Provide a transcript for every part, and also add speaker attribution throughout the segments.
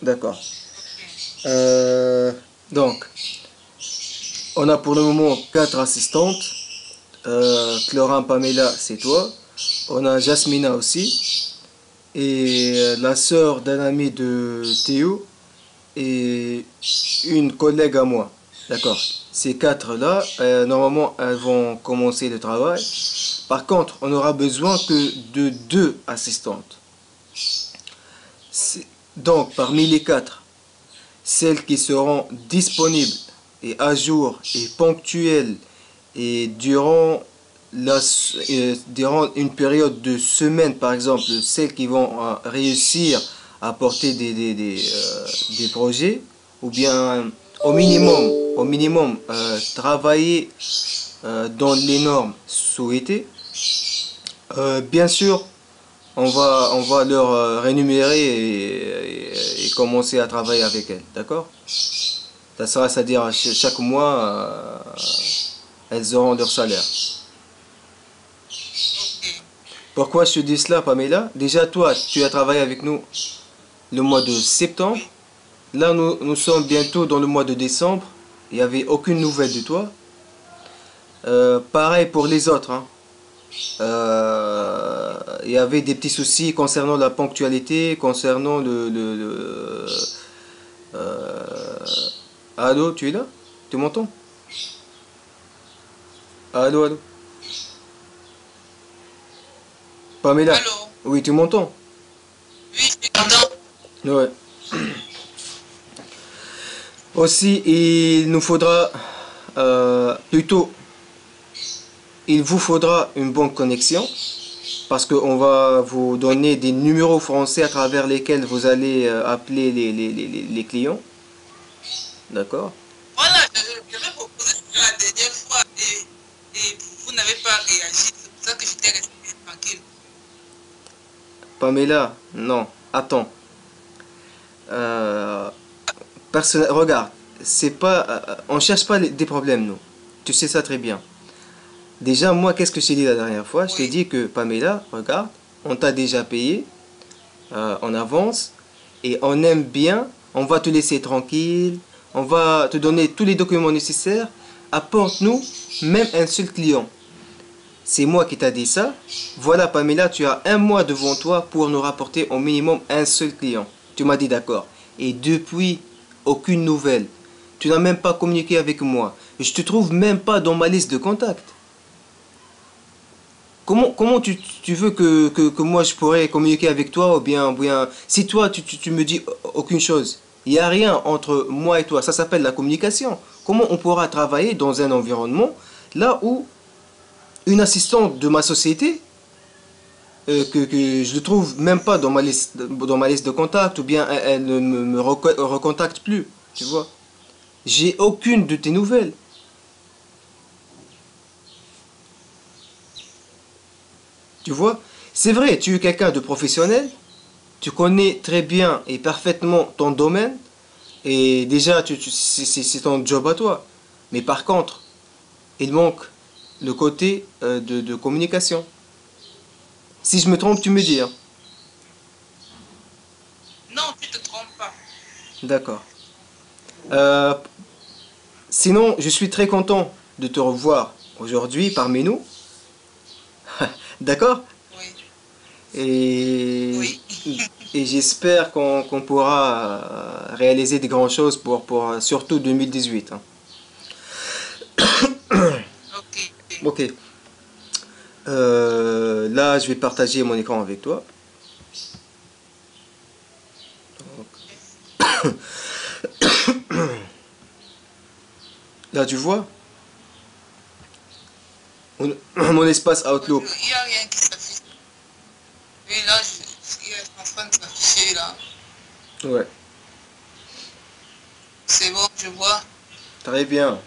Speaker 1: D'accord. Euh, donc, on a pour le moment 4 assistantes. Clora, Pamela, c'est toi. On a Jasmina aussi. Et la sœur d'un ami de Théo. Et une collègue à moi. D'accord. Ces quatre-là, normalement, elles vont commencer le travail. Par contre, on aura besoin que de deux assistantes. Donc, parmi les quatre, celles qui seront disponibles et à jour et ponctuelles et durant une période de semaine, par exemple, celles qui vont réussir à porter des projets, ou bien au minimum travailler dans les normes souhaitées. Bien sûr, on va leur rémunérer et commencer à travailler avec elles, d'accord? Ça sera, c'est-à-dire chaque mois, elles auront leur salaire.
Speaker 2: Ok.
Speaker 1: Pourquoi je te dis cela, Pamela? Déjà, toi, tu as travaillé avec nous le mois de septembre.
Speaker 2: Oui.
Speaker 1: Là, nous sommes bientôt dans le mois de décembre. Il n'y avait aucune nouvelle de toi. Pareil pour les autres, hein. Il y avait des petits soucis concernant la ponctualité, concernant euh, allô, tu es là? Tu m'entends? Allô, allô? Pamela?
Speaker 2: Allô?
Speaker 1: Oui, tu m'entends?
Speaker 2: Oui, je t'entends.
Speaker 1: Ouais. Aussi, plutôt, il vous faudra une bonne connexion parce qu'on va vous
Speaker 2: Oui.
Speaker 1: donner des numéros français à travers lesquels vous allez appeler les clients. D'accord?
Speaker 2: Voilà, j'avais proposé ça la dernière fois et vous n'avez pas réagi. C'est pour ça que j'étais restée tranquille.
Speaker 1: Pamela, non, attends. Euh, regarde, c'est pas, on cherche pas des problèmes, nous. Tu sais ça très bien. Déjà, moi, qu'est-ce que je t'ai dit la dernière fois? Je t'ai
Speaker 2: Oui.
Speaker 1: dit que Pamela, regarde, on t'a déjà payé en avance et on aime bien, on va te laisser tranquille, on va te donner tous les documents nécessaires. Apporte-nous même un seul client. C'est moi qui t'ai dit ça. Voilà, Pamela, tu as un mois devant toi pour nous rapporter au minimum un seul client. Tu m'as dit d'accord. Et depuis, aucune nouvelle. Tu n'as même pas communiqué avec moi. Je te trouve même pas dans ma liste de contacts. Comment tu veux que moi je pourrais communiquer avec toi ou bien si toi tu me dis aucune chose, il n'y a rien entre moi et toi, ça s'appelle la communication. Comment on pourra travailler dans un environnement là où une assistante de ma société, que je ne trouve même pas dans ma liste de contacts ou bien elle ne me recontacte plus, tu vois. J'ai aucune de tes nouvelles, tu vois. C'est vrai, tu es quelqu'un de professionnel, tu connais très bien et parfaitement ton domaine et déjà c'est ton job à toi. Mais par contre, il manque le côté de communication. Si je me trompe, tu me dis, hein.
Speaker 2: Non, tu ne te trompes pas.
Speaker 1: D'accord. Euh, Sinon, je suis très content de te revoir aujourd'hui parmi nous. D'accord?
Speaker 2: Oui.
Speaker 1: Et,
Speaker 2: Oui.
Speaker 1: et j'espère qu'on pourra réaliser des grandes choses pour surtout 2018, hein.
Speaker 2: Ok.
Speaker 1: Ok. Là, je vais partager mon écran avec toi. Là, tu vois mon espace Outlook.
Speaker 2: Il n'y a rien qui s'affiche. Oui, là, il est en train de s'afficher là.
Speaker 1: Ouais,
Speaker 2: C'est bon, je vois.
Speaker 1: très bien.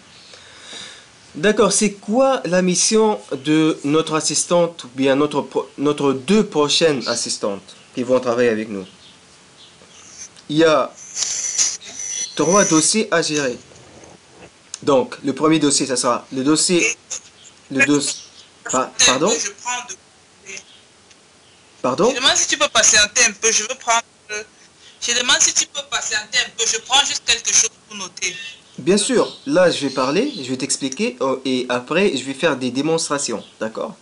Speaker 1: D'accord, c'est quoi la mission de notre assistante ou bien notre deux prochaines assistantes qui vont travailler avec nous? Il y a trois dossiers à gérer. Donc, le premier dossier, ça sera le dossier.
Speaker 2: Et
Speaker 1: Le dossier.
Speaker 2: un peu,
Speaker 1: Pardon?
Speaker 2: je prends de... Je
Speaker 1: Pardon?
Speaker 2: demande si tu peux patienter un peu, je veux prendre... Je demande si tu peux patienter un peu. Je prends juste quelque chose pour noter.
Speaker 1: Bien sûr, là je vais parler, je vais t'expliquer et après je vais faire des démonstrations, d'accord?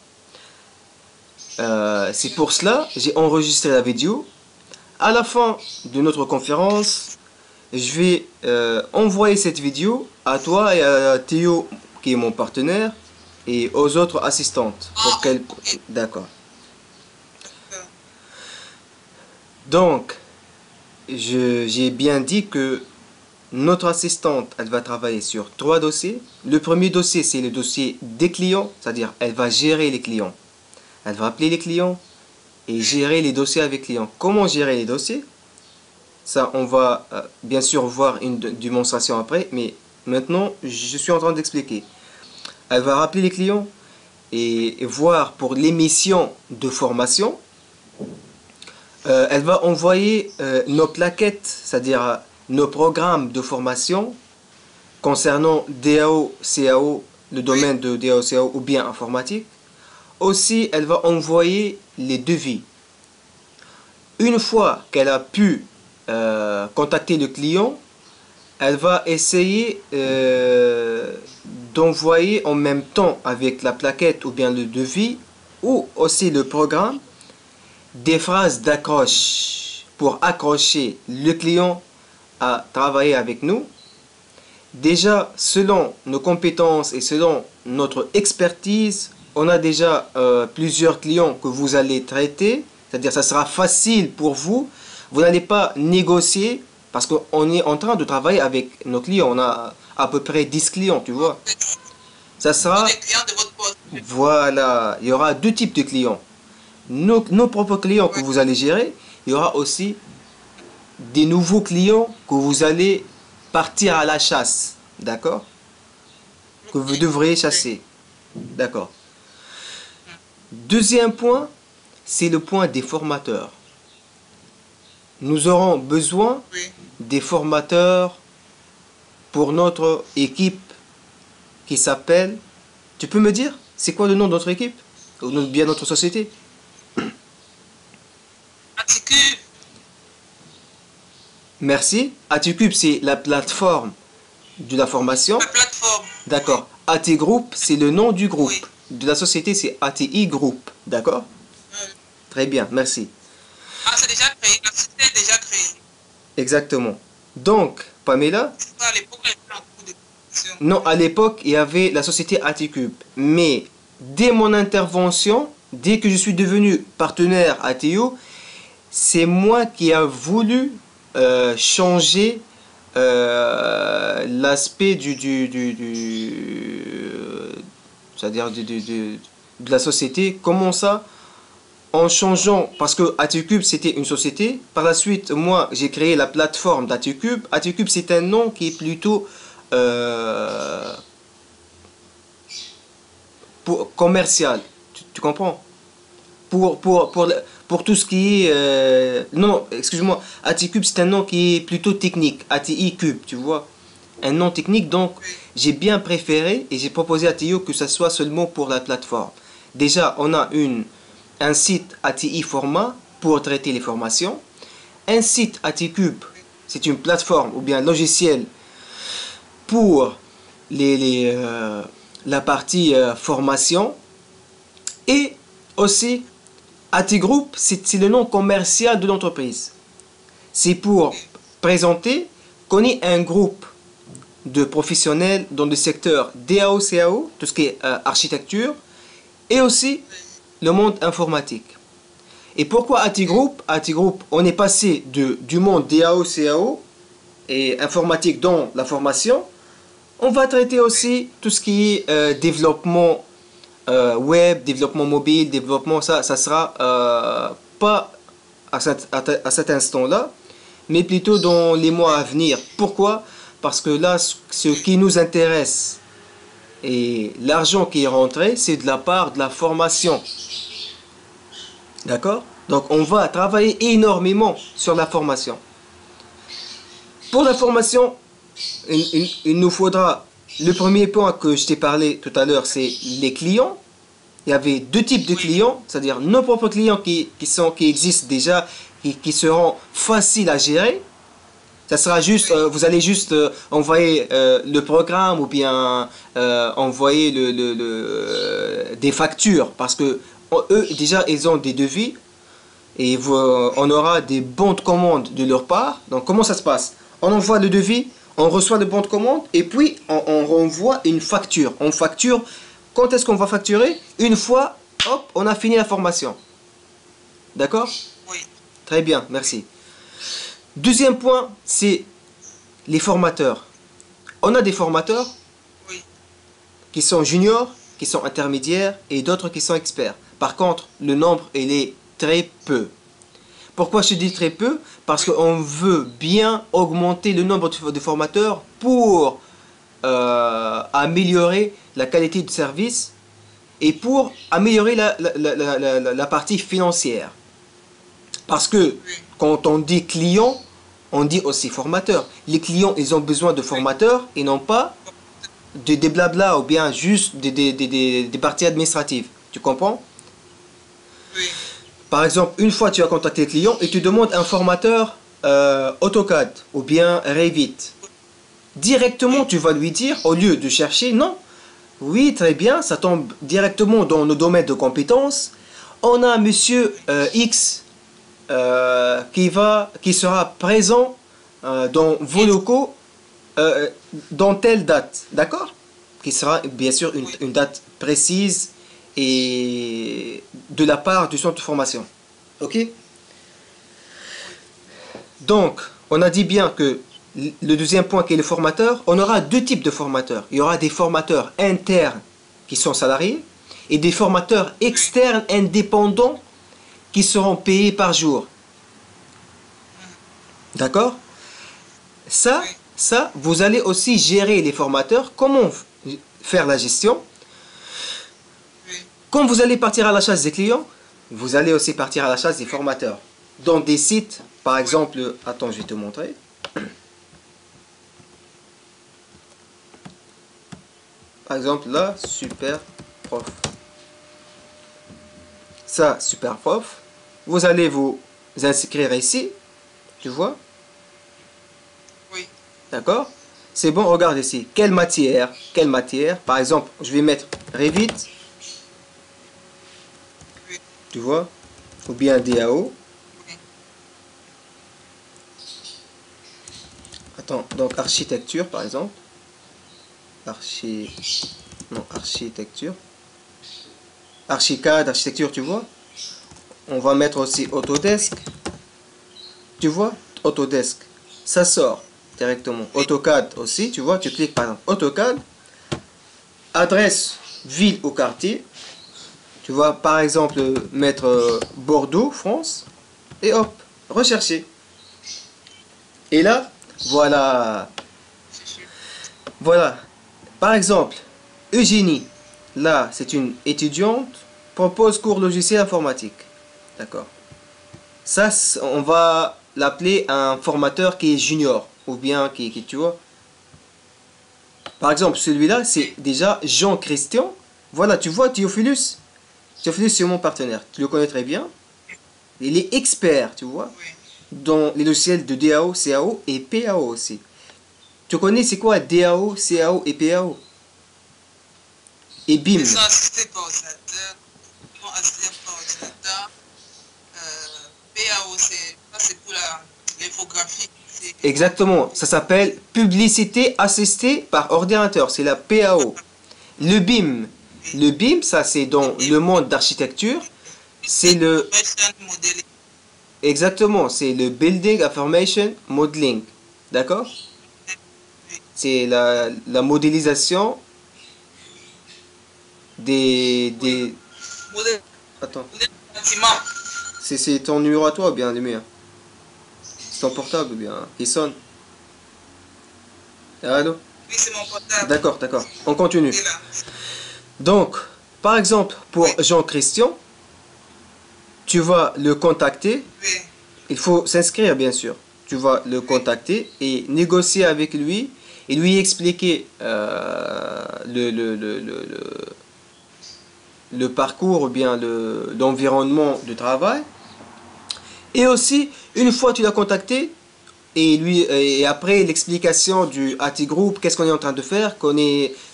Speaker 1: C'est pour cela j'ai enregistré la vidéo. À la fin de notre conférence, je vais envoyer cette vidéo à toi et à Théo qui est mon partenaire et aux autres assistantes pour
Speaker 2: Ah,
Speaker 1: qu'elles...
Speaker 2: ok.
Speaker 1: D'accord. Donc, j'ai bien dit que notre assistante, elle va travailler sur 3 dossiers. Le premier dossier, c'est le dossier des clients, c'est-à-dire elle va gérer les clients. Elle va appeler les clients et gérer les dossiers avec les clients. Comment gérer les dossiers? Ça, on va bien sûr voir une démonstration après, mais maintenant, je suis en train d'expliquer. Elle va rappeler les clients et voir pour l'émission de formation. Elle va envoyer nos plaquettes, c'est-à-dire nos programmes de formation concernant DAO, CAO, le domaine de DAO, CAO ou bien informatique. Aussi, elle va envoyer les devis. Une fois qu'elle a pu contacter le client, elle va essayer d'envoyer en même temps avec la plaquette ou bien le devis ou aussi le programme des phrases d'accroche pour accrocher le client à travailler avec nous. Déjà, selon nos compétences et selon notre expertise, on a déjà plusieurs clients que vous allez traiter. C'est-à-dire ça sera facile pour vous. Vous n'allez pas négocier parce qu'on est en train de travailler avec nos clients. On a à peu près 10 clients, tu vois. Ça sera...
Speaker 2: Les clients de votre poste.
Speaker 1: Voilà, il y aura deux types de clients. Nos propres clients que
Speaker 2: Ouais.
Speaker 1: vous allez gérer. Il y aura aussi des nouveaux clients que vous allez partir à la chasse. D'accord? Que vous devriez chasser. D'accord. Deuxième point, c'est le point des formateurs. Nous aurons besoin
Speaker 2: Oui.
Speaker 1: des formateurs pour notre équipe qui s'appelle... Tu peux me dire, c'est quoi le nom de notre équipe? Ou bien notre société?
Speaker 2: Articule.
Speaker 1: Merci. ATCube, c'est la plateforme de la formation.
Speaker 2: La plateforme.
Speaker 1: D'accord. AT Group, c'est le nom du groupe.
Speaker 2: Oui.
Speaker 1: De la société, c'est ATI Group. D'accord? Très bien, merci.
Speaker 2: Ah, c'est déjà créé. La société est déjà créée.
Speaker 1: Exactement. Donc, Pamela,
Speaker 2: C'est pas à l'époque, elle était en cours de construction.
Speaker 1: non, à l'époque, il y avait la société ATCube. Mais dès mon intervention, dès que je suis devenu partenaire ATO, c'est moi qui a voulu changer l'aspect c'est-à-dire de la société. Comment ça? En changeant, parce que ATCube c'était une société. Par la suite, moi j'ai créé la plateforme d'ATCube. ATCube c'est un nom qui est plutôt commercial. Tu comprends? Pour tout ce qui est... non, excuse-moi. ATCube c'est un nom qui est plutôt technique. ATI Cube, tu vois? Un nom technique, donc j'ai bien préféré et j'ai proposé à Théo que ça soit seulement pour la plateforme. Déjà, on a un site ATI Format pour traiter les formations. Un site ATCube, c'est une plateforme ou bien un logiciel pour la partie formation. Et aussi, AT Group, c'est le nom commercial de l'entreprise. C'est pour présenter qu'on est un groupe de professionnels dans le secteur DAO, CAO, tout ce qui est architecture, et aussi le monde informatique. Et pourquoi AT Group? AT Group, on est passé du monde DAO, CAO et informatique dans la formation. On va traiter aussi tout ce qui est développement web, développement mobile, développement, ça sera pas à cet instant-là, mais plutôt dans les mois à venir. Pourquoi? Parce que là, ce qui nous intéresse et l'argent qui est rentré, c'est de la part de la formation. D'accord? Donc, on va travailler énormément sur la formation. Pour la formation, il nous faudra... Le premier point que je t'ai parlé tout à l'heure, c'est les clients. Il y avait deux types de clients, c'est-à-dire nos propres clients qui existent déjà, qui seront faciles à gérer. Ça sera juste, vous allez juste envoyer le programme ou bien envoyer des factures parce que eux déjà ils ont des devis et on aura des bons de commande de leur part. Donc comment ça se passe? On envoie le devis, on reçoit le bon de commande et puis on renvoie une facture. On facture. Quand est-ce qu'on va facturer? Une fois, hop, on a fini la formation. D'accord?
Speaker 2: Oui.
Speaker 1: Très bien, merci. Deuxième point, c'est les formateurs. On a des formateurs
Speaker 2: Oui.
Speaker 1: qui sont juniors, qui sont intermédiaires et d'autres qui sont experts. Par contre, le nombre, il est très peu. Pourquoi je dis très peu? Parce qu'on veut bien augmenter le nombre de formateurs pour améliorer la qualité de service et pour améliorer la partie financière. Parce que quand on dit client, on dit aussi formateur. Les clients, ils ont besoin de formateurs et non pas des blabla ou bien juste des parties administratives. Tu comprends?
Speaker 2: Oui.
Speaker 1: Par exemple, une fois tu as contacté le client et tu demandes un formateur AutoCAD ou bien Revit. Directement, tu vas lui dire, au lieu de chercher, non. Oui, très bien, ça tombe directement dans nos domaines de compétences. On a monsieur X qui sera présent dans vos locaux dans telle date, d'accord? Qui sera bien sûr une date précise et de la part du centre de formation. Ok? Donc, on a dit bien que le deuxième point qui est le formateur, on aura deux types de formateurs. Il y aura des formateurs internes qui sont salariés et des formateurs externes indépendants qui seront payés par jour. D'accord? Ça, vous allez aussi gérer les formateurs. Comment faire la gestion? Quand vous allez partir à la chasse des clients, vous allez aussi partir à la chasse des formateurs. Dans des sites, par exemple, attends, je vais te montrer. Par exemple, là, Super Prof. Ça, Super Prof. Vous allez vous inscrire ici. Tu vois?
Speaker 2: Oui.
Speaker 1: D'accord? C'est bon, regarde ici. Quelle matière? Quelle matière? Par exemple, je vais mettre Revit.
Speaker 2: Oui.
Speaker 1: Tu vois? Ou bien DAO.
Speaker 2: Oui.
Speaker 1: Attends, donc architecture, par exemple. Non, architecture. Archicad, architecture, tu vois? On va mettre aussi Autodesk. Tu vois? Autodesk. Ça sort directement. AutoCAD aussi, tu vois? Tu cliques par exemple AutoCAD. Adresse, ville ou quartier. Tu vois, par exemple, mettre Bordeaux, France. Et hop, rechercher. Et là, voilà. Voilà. Par exemple, Eugénie. Là, c'est une étudiante. Propose cours logiciel informatique. D'accord. Ça, on va l'appeler un formateur qui est junior. Ou bien qui tu vois. Par exemple, celui-là, c'est déjà Jean-Christian. Voilà, tu vois, Théophilus. Théophilus, c'est mon partenaire. Tu le connais très bien. Il est expert, tu vois,
Speaker 2: Oui.
Speaker 1: dans les logiciels de DAO, CAO et PAO aussi. Tu connais c'est quoi DAO, CAO et PAO? Et BIM.
Speaker 2: Ils sont assistés par ordinateur. Ils sont assistés par ordinateur. PAO, c'est pour l'infographie.
Speaker 1: Exactement. Ça s'appelle publicité assistée par ordinateur. C'est la PAO. Le BIM. Le BIM, ça c'est dans le monde d'architecture. C'est le... Exactement. C'est le Building Information Modeling. D'accord? C'est la modélisation des... Attends. C'est ton numéro à toi ou bien le mien? C'est ton portable ou bien qui sonne? Allô?
Speaker 2: Oui, c'est mon portable.
Speaker 1: D'accord, d'accord. On continue. Donc, par exemple, pour
Speaker 2: Oui.
Speaker 1: Jean-Christian, tu vas le contacter.
Speaker 2: Oui.
Speaker 1: Il faut s'inscrire, bien sûr. Tu vas le contacter et négocier avec lui et lui expliquer le parcours ou bien l'environnement de travail. Et aussi, une fois tu l'as contacté, et après l'explication du AT Group, qu'est-ce qu'on est en train de faire,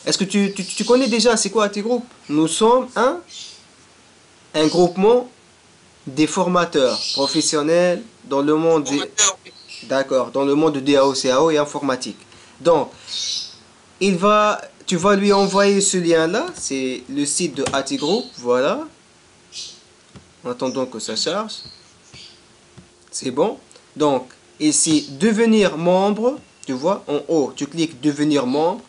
Speaker 1: est-ce que tu connais déjà c'est quoi AT Group? Nous sommes un groupement des formateurs professionnels dans le monde
Speaker 2: Formateur, oui.
Speaker 1: d'accord, dans le monde de DAO, CAO et informatique. Donc, tu vas lui envoyer ce lien-là, c'est le site de AT Group, voilà. En attendant que ça charge. C'est bon. Donc, ici, devenir membre, tu vois, en haut, tu cliques devenir membre.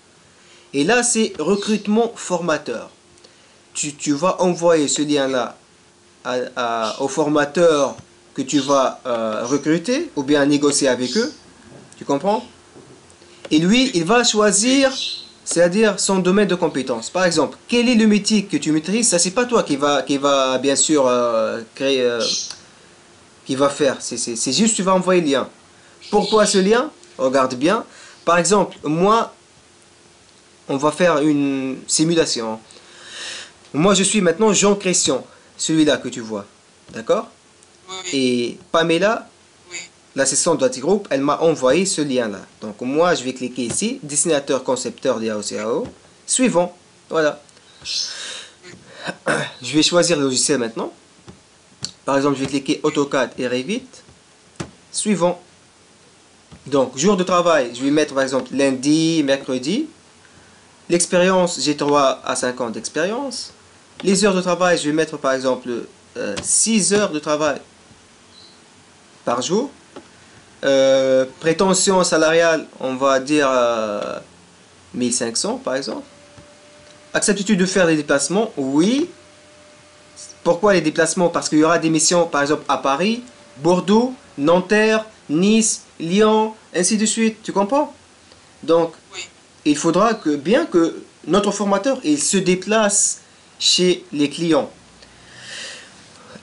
Speaker 1: Et là, c'est recrutement formateur. Tu vas envoyer ce lien-là aux formateurs que tu vas recruter ou bien négocier avec eux. Tu comprends? Et lui, il va choisir, c'est-à-dire son domaine de compétence. Par exemple, quel est le métier que tu maîtrises? Ça, c'est pas toi qui va bien sûr créer, qui va faire. C'est juste tu vas envoyer le lien. Pourquoi ce lien? Regarde bien. Par exemple, moi, on va faire une simulation. Moi, je suis maintenant Jean-Christian, celui-là que tu vois. D'accord?
Speaker 2: Oui,
Speaker 1: Et Pamela,
Speaker 2: oui.
Speaker 1: l'assistante de Group, elle m'a envoyé ce lien-là. Donc moi, je vais cliquer ici, dessinateur, concepteur DAO CAO. Suivant. Voilà. Je vais choisir le logiciel maintenant. Par exemple, je vais cliquer AutoCAD et Revit. Suivant. Donc, jour de travail, je vais mettre par exemple lundi, mercredi. L'expérience, j'ai 3 à 5 ans d'expérience. Les heures de travail, je vais mettre par exemple 6 heures de travail par jour. Prétention salariale, on va dire 1500 par exemple. Acceptitude de faire des déplacements, oui. Pourquoi les déplacements? Parce qu'il y aura des missions par exemple à Paris, Bordeaux, Nanterre, Nice, Lyon, ainsi de suite. Tu comprends? Donc,
Speaker 2: Oui.
Speaker 1: il faudra bien que notre formateur il se déplace chez les clients.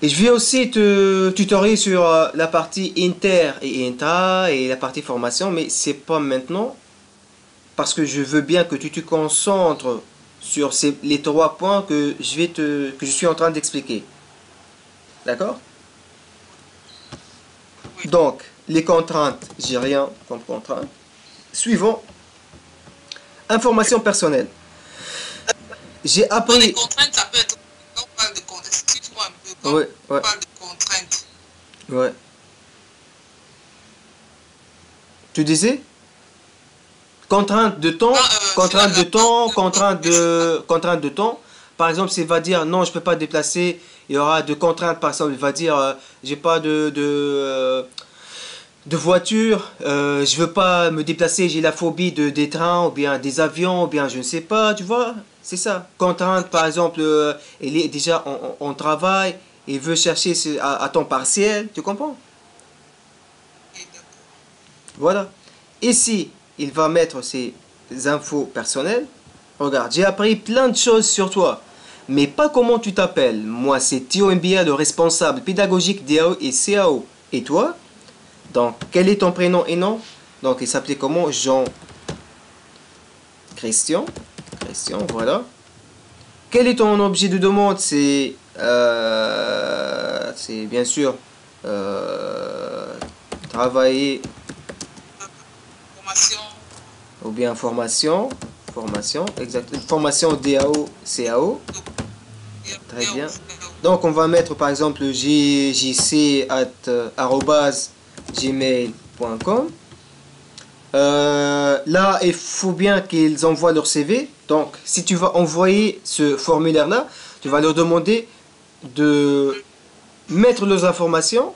Speaker 1: Et je vais aussi te tutoriel sur la partie inter et intra et la partie formation, mais c'est pas maintenant parce que je veux bien que tu te concentres sur les 3 points que je suis en train d'expliquer. D'accord?
Speaker 2: Oui.
Speaker 1: Donc, les contraintes, j'ai rien comme contrainte. Suivant, information personnelle. J'ai
Speaker 2: Dans les
Speaker 1: appris.
Speaker 2: contraintes, ça peut être, quand on parle de contraintes, excuse-moi un peu, quand
Speaker 1: Ouais,
Speaker 2: on
Speaker 1: ouais,
Speaker 2: parle de contraintes,
Speaker 1: ouais. Tu disais? Contrainte de temps,
Speaker 2: c'est
Speaker 1: contrainte de
Speaker 2: la part
Speaker 1: temps,
Speaker 2: de oui, c'est ça.
Speaker 1: contrainte de temps. Par exemple, s'il va dire non, je peux pas déplacer, il y aura de contraintes. Par exemple, il va dire j'ai pas de voiture, je veux pas me déplacer, j'ai la phobie des trains ou bien des avions ou bien je ne sais pas, tu vois, c'est ça. Contrainte,
Speaker 2: Ok.
Speaker 1: par exemple, il est déjà en travail, il veut chercher à temps partiel, tu comprends?
Speaker 2: Ok, d'accord.
Speaker 1: Voilà. Ici, il va mettre ses infos personnelles. Regarde, j'ai appris plein de choses sur toi, mais pas comment tu t'appelles. Moi, c'est Thio MBA, le responsable pédagogique DAO et CAO. Et toi? Donc, quel est ton prénom et nom? Donc, il s'appelait comment? Jean-Christian. Christian, voilà. Quel est ton objet de demande? C'est bien sûr travailler
Speaker 2: Formation,
Speaker 1: ou bien formation. Formation, exact. Formation DAO, CAO.
Speaker 2: donc,
Speaker 1: Très bien.
Speaker 2: aussi,
Speaker 1: Donc, on va mettre par exemple jc@gmail.com. Là, il faut bien qu'ils envoient leur CV. Donc, si tu vas envoyer ce formulaire-là, tu vas leur demander de mettre leurs informations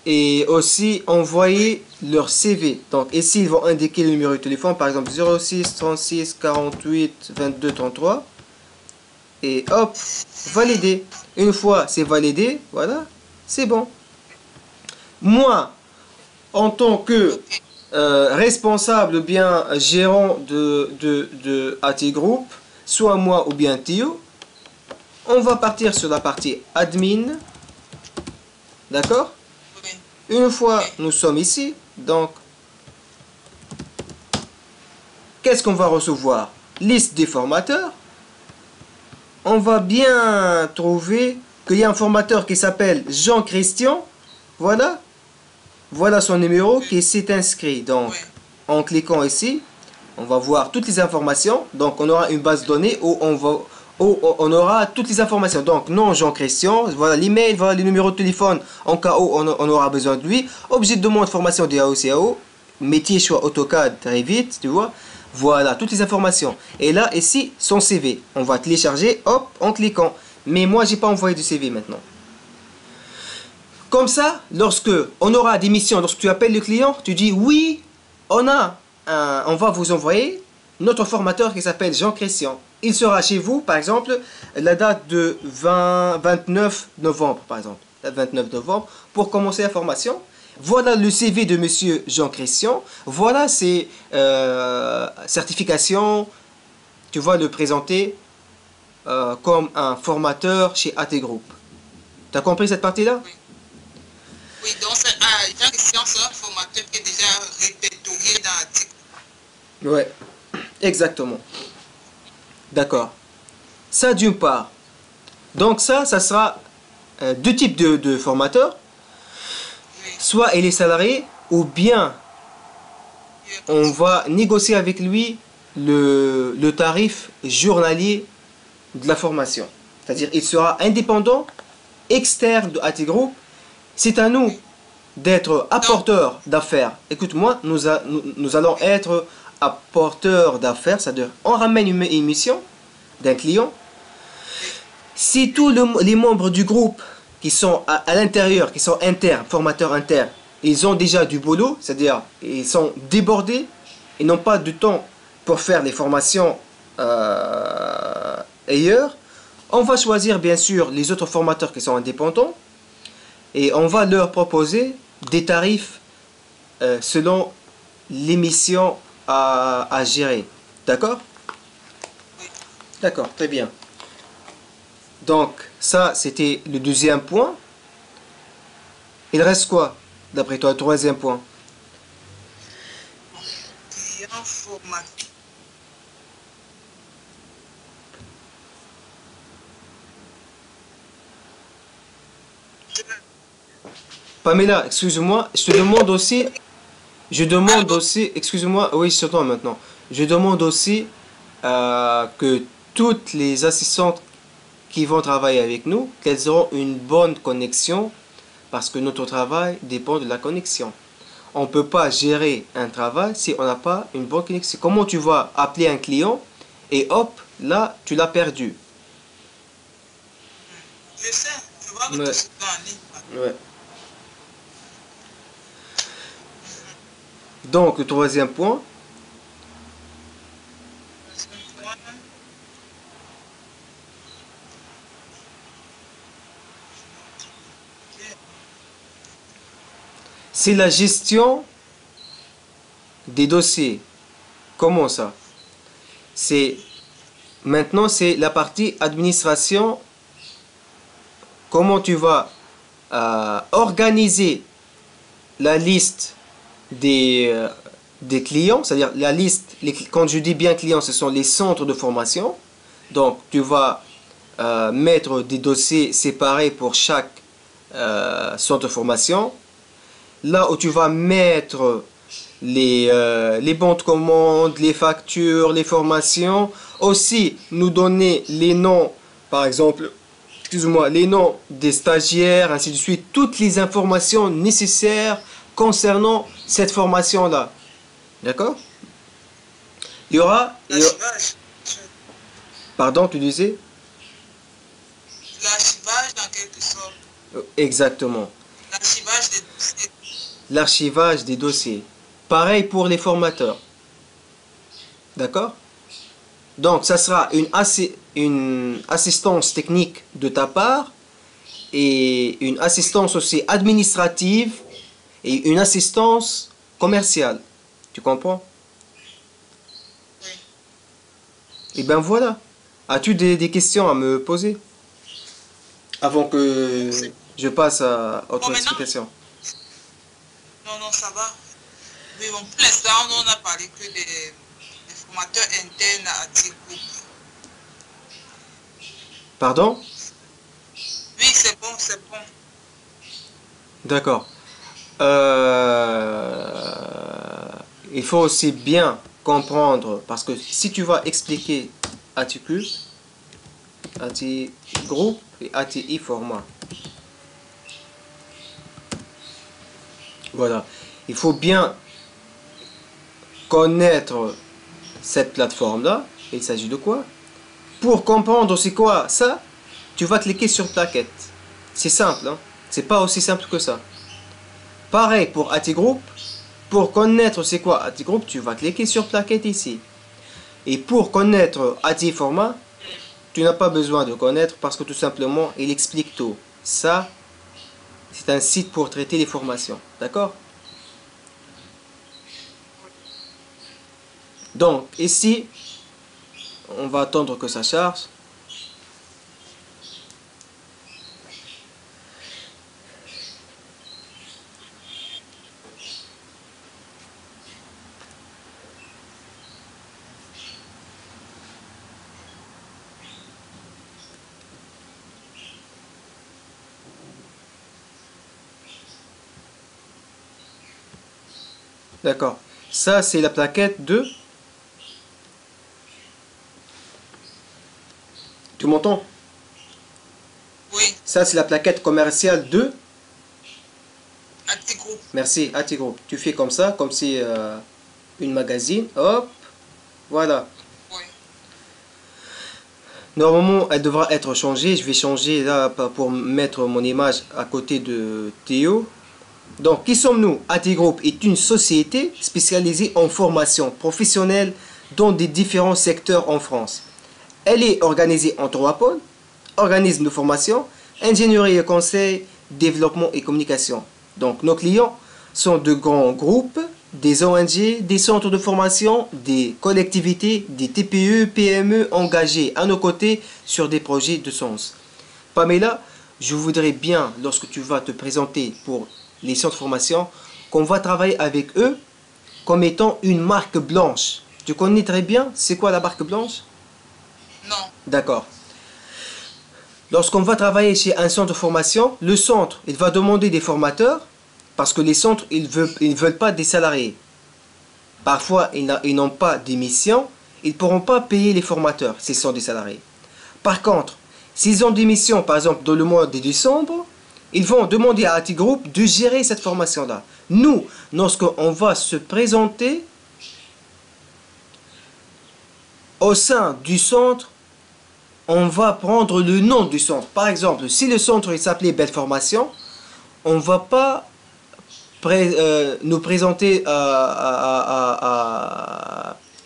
Speaker 1: et aussi
Speaker 2: oui,
Speaker 1: envoyer leur CV. Donc, ici, ils vont indiquer le numéro de téléphone, par exemple 06 36 48 22 33. Et hop, valider. Une fois c'est validé, voilà, c'est bon. Moi, en tant que
Speaker 2: ok,
Speaker 1: responsable ou bien gérant de AT Group, soit moi ou bien Tio, on va partir sur la partie admin, d'accord?
Speaker 2: oui,
Speaker 1: Une
Speaker 2: ok,
Speaker 1: fois nous sommes ici, donc qu'est-ce qu'on va recevoir? Liste des formateurs. On va bien trouver qu'il y a un formateur qui s'appelle Jean-Christian voilà. Voilà son numéro qui s'est inscrit. Donc,
Speaker 2: Oui.
Speaker 1: en cliquant ici, on va voir toutes les informations. Donc, on aura une base de données où on aura toutes les informations. Donc, nom Jean-Christian, voilà l'email, voilà le numéro de téléphone en cas où on aura besoin de lui. Objet de demande, formation de AOCAO, métier, choix AutoCAD, très vite, tu vois. Voilà, toutes les informations. Et là, ici, son CV. On va télécharger, hop, en cliquant. Mais moi, j'ai pas envoyé de CV maintenant. Comme ça, lorsque on aura des missions, lorsque tu appelles le client, tu dis oui, on va vous envoyer notre formateur qui s'appelle Jean-Christian. Il sera chez vous, par exemple, la date de 29 novembre, par exemple, la 29 novembre, pour commencer la formation. Voilà le CV de monsieur Jean-Christian. Voilà ses certifications. Tu vas le présenter comme un formateur chez AT Group. Tu as compris cette partie-là?
Speaker 2: Oui. Oui, donc Jean-Christian, c'est un formateur qui est déjà répertorié dans l'article.
Speaker 1: Ouais, exactement. D'accord. Ça d'une part. Donc ça sera deux types de formateurs.
Speaker 2: Oui.
Speaker 1: Soit il est salarié, ou bien on va négocier avec lui le tarif journalier de la formation. C'est-à-dire il sera indépendant, externe de AT Group. C'est à nous d'être apporteurs d'affaires. Écoute-moi, nous allons être apporteurs d'affaires, c'est-à-dire on ramène une mission d'un client. Si tous les membres du groupe qui sont à l'intérieur, qui sont internes, formateurs internes, ils ont déjà du boulot, c'est-à-dire ils sont débordés, ils n'ont pas de temps pour faire les formations ailleurs, on va choisir bien sûr les autres formateurs qui sont indépendants et on va leur proposer des tarifs selon les missions à gérer. D'accord?
Speaker 2: Oui.
Speaker 1: D'accord, très bien. Donc, ça, c'était le deuxième point. Il reste quoi, d'après toi, le troisième point?
Speaker 2: Client formateur.
Speaker 1: Pamela, excuse-moi, je demande aussi, excuse-moi, oui, je t'entends maintenant. Je demande aussi que toutes les assistantes qui vont travailler avec nous, qu'elles auront une bonne connexion, parce que notre travail dépend de la connexion. On ne peut pas gérer un travail si on n'a pas une bonne connexion. Comment tu vas appeler un client et hop, là, tu l'as perdu.
Speaker 2: Je sais, je vois que tout
Speaker 1: Ouais,
Speaker 2: se fait en ligne.
Speaker 1: ouais. Donc, le troisième point,
Speaker 2: Deuxième point,
Speaker 1: c'est la gestion des dossiers. Comment ça? C'est Maintenant, c'est la partie administration. Comment tu vas organiser la liste des clients, c'est-à-dire la liste, quand je dis bien clients, ce sont les centres de formation. Donc, tu vas mettre des dossiers séparés pour chaque centre de formation. Là où tu vas mettre les bons de commande, les factures, les formations. Aussi, nous donner les noms, par exemple, excuse-moi, les noms des stagiaires, ainsi de suite. Toutes les informations nécessaires concernant cette formation-là. D'accord?
Speaker 2: l'archivage.
Speaker 1: Pardon, tu disais?
Speaker 2: L'archivage en quelque sorte.
Speaker 1: Exactement.
Speaker 2: L'archivage des dossiers.
Speaker 1: L'archivage des dossiers. Pareil pour les formateurs. D'accord? Donc, ça sera une assistance technique de ta part et une assistance aussi administrative et une assistance commerciale. Tu comprends?
Speaker 2: Oui.
Speaker 1: Et ben voilà. As-tu des questions à me poser avant que je passe à
Speaker 2: Bon,
Speaker 1: autre
Speaker 2: maintenant,
Speaker 1: explication?
Speaker 2: non, non, ça va. Oui, bon, pour l'instant, on n'a parlé que des formateurs internes à Tigroup.
Speaker 1: Pardon?
Speaker 2: Oui, c'est bon, c'est bon.
Speaker 1: D'accord. Il faut aussi bien comprendre, parce que si tu vas expliquer ATQ, ATI groupe et ATI format. Voilà. Il faut bien connaître cette plateforme-là. Il s'agit de quoi? Pour comprendre c'est quoi ça, tu vas cliquer sur plaquette. C'est simple, hein? C'est pas aussi simple que ça. Pareil pour AT Group. Pour connaître c'est quoi AT Group, tu vas cliquer sur plaquette ici. Et pour connaître AT format, tu n'as pas besoin de connaître parce que tout simplement, il explique tout. Ça, c'est un site pour traiter les formations. D'accord? Donc, ici, on va attendre que ça charge. D'accord. Ça, c'est la plaquette de... Tu m'entends?
Speaker 2: Oui,
Speaker 1: Ça, c'est la plaquette commerciale de...
Speaker 2: AT Group.
Speaker 1: Merci, AT Group. Tu fais comme ça, comme si une magazine. Hop, voilà.
Speaker 2: Oui.
Speaker 1: Normalement, elle devra être changée. Je vais changer là pour mettre mon image à côté de Théo. Donc, qui sommes-nous? AT Group est une société spécialisée en formation professionnelle dans des différents secteurs en France. Elle est organisée en 3 pôles: organisme de formation, ingénierie et conseil, développement et communication. Donc, nos clients sont de grands groupes, des ONG, des centres de formation, des collectivités, des TPE, PME engagés à nos côtés sur des projets de sens. Pamela, je voudrais bien, lorsque tu vas te présenter pour les centres de formation, qu'on va travailler avec eux comme étant une marque blanche. Tu connais très bien, c'est quoi la marque blanche?
Speaker 2: Non.
Speaker 1: D'accord. Lorsqu'on va travailler chez un centre de formation, le centre, il va demander des formateurs parce que les centres, ils veulent pas des salariés. Parfois, ils n'ont pas de mission, ils ne pourront pas payer les formateurs s'ils sont des salariés. Par contre, s'ils ont des missions, par exemple dans le mois de décembre, ils vont demander à AT Group de gérer cette formation-là. Nous, lorsqu'on va se présenter au sein du centre, on va prendre le nom du centre. Par exemple, si le centre s'appelait Belle Formation, on ne va pas nous présenter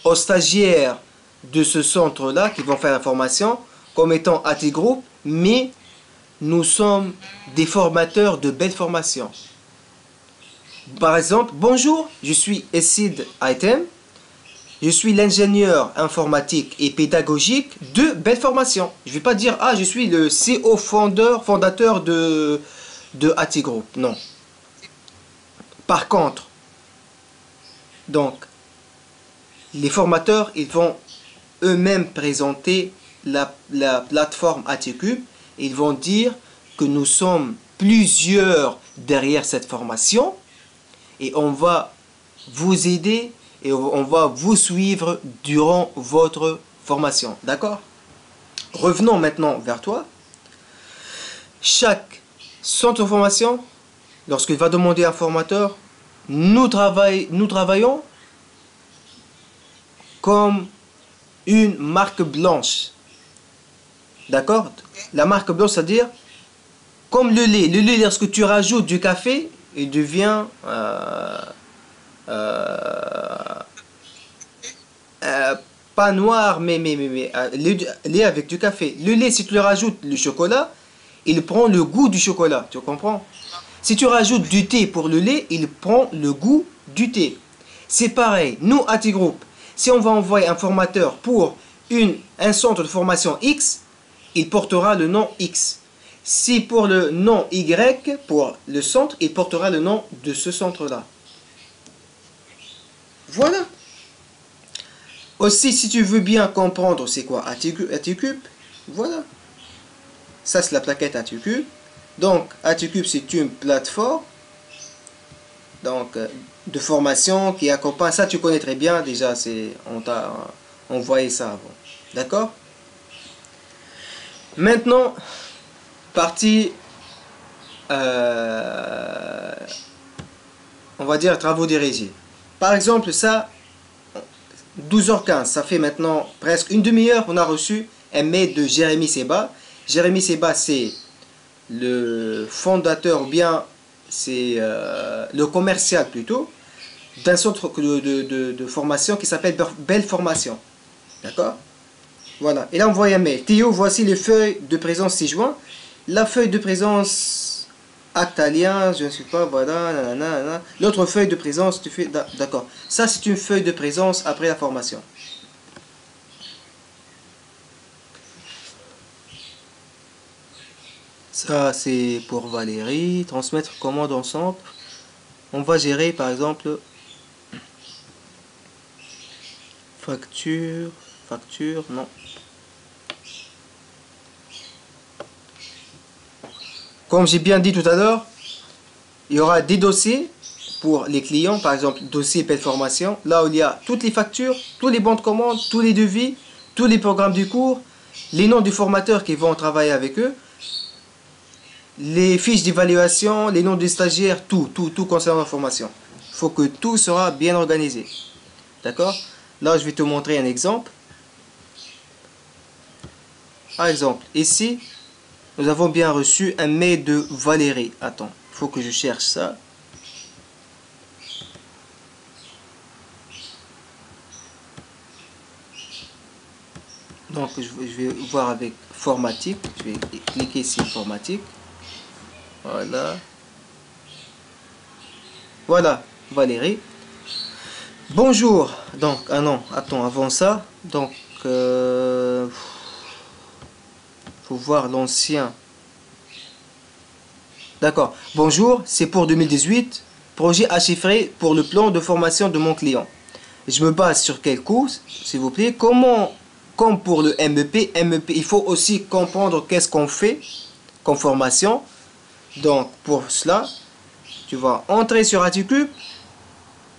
Speaker 1: aux stagiaires de ce centre-là qui vont faire la formation comme étant AT Group, mais nous sommes des formateurs de Belle Formation. Par exemple, bonjour, je suis Essid Item. Je suis l'ingénieur informatique et pédagogique de Belle Formation. Je ne vais pas dire, ah, je suis le CEO fondateur de AT Group. Non. Par contre, donc, les formateurs, ils vont eux-mêmes présenter la plateforme ATCube. Ils vont dire que nous sommes plusieurs derrière cette formation et on va vous aider et on va vous suivre durant votre formation. D'accord? Revenons maintenant vers toi. Chaque centre de formation, lorsqu'il va demander un formateur, nous travaillons comme une marque blanche. D'accord? La marque blanche, c'est-à-dire comme le lait. Le lait, lorsque tu rajoutes du café, il devient pas noir, mais lait avec du café. Le lait, si tu le rajoutes le chocolat, il prend le goût du chocolat. Tu comprends? Si tu rajoutes du thé pour le lait, il prend le goût du thé. C'est pareil. Nous, AT Group, si on va envoyer un formateur pour un centre de formation X, il portera le nom X. Si pour le nom Y, pour le centre, il portera le nom de ce centre-là. Voilà. Aussi, si tu veux bien comprendre c'est quoi ATCube, voilà. Ça, c'est la plaquette ATCube. Donc, ATCube, c'est une plateforme donc de formation qui accompagne. Ça, tu connais très bien déjà. On t'a envoyé ça avant. D'accord? Maintenant, partie, on va dire, travaux dirigés. Par exemple, ça, 12h15, ça fait maintenant presque une demi-heure, on a reçu un mail de Jérémy Seba. Jérémy Seba, c'est le fondateur, ou bien c'est le commercial plutôt, d'un centre de formation qui s'appelle Belle Formation. D'accord? Voilà, il a envoyé un mail. Théo, voici les feuilles de présence 6 juin. La feuille de présence actalien, je ne sais pas, voilà, nanana. L'autre feuille de présence, tu fais, d'accord. Ça, c'est une feuille de présence après la formation. Ça, c'est pour Valérie. Transmettre commande ensemble. On va gérer, par exemple, facture, non. Comme j'ai bien dit tout à l'heure, il y aura des dossiers pour les clients, par exemple, dossier paie formation, là où il y a toutes les factures, tous les bons de commande, tous les devis, tous les programmes du cours, les noms du formateur qui vont travailler avec eux, les fiches d'évaluation, les noms des stagiaires, tout concernant la formation. Il faut que tout sera bien organisé. D'accord? Là, je vais te montrer un exemple. Par exemple, ici, nous avons bien reçu un mail de Valérie. Attends, il faut que je cherche ça. Donc, je vais voir avec Formatique. Je vais cliquer sur Formatique. Voilà. Voilà, Valérie. Bonjour. Donc, ah non, attends, avant ça. Donc, faut voir l'ancien. D'accord. Bonjour, c'est pour 2018. Projet à chiffrer pour le plan de formation de mon client. Je me base sur quel cours, s'il vous plaît? Comme pour le MEP, il faut aussi comprendre qu'est-ce qu'on fait comme formation. Donc, pour cela, tu vas entrer sur Aticube.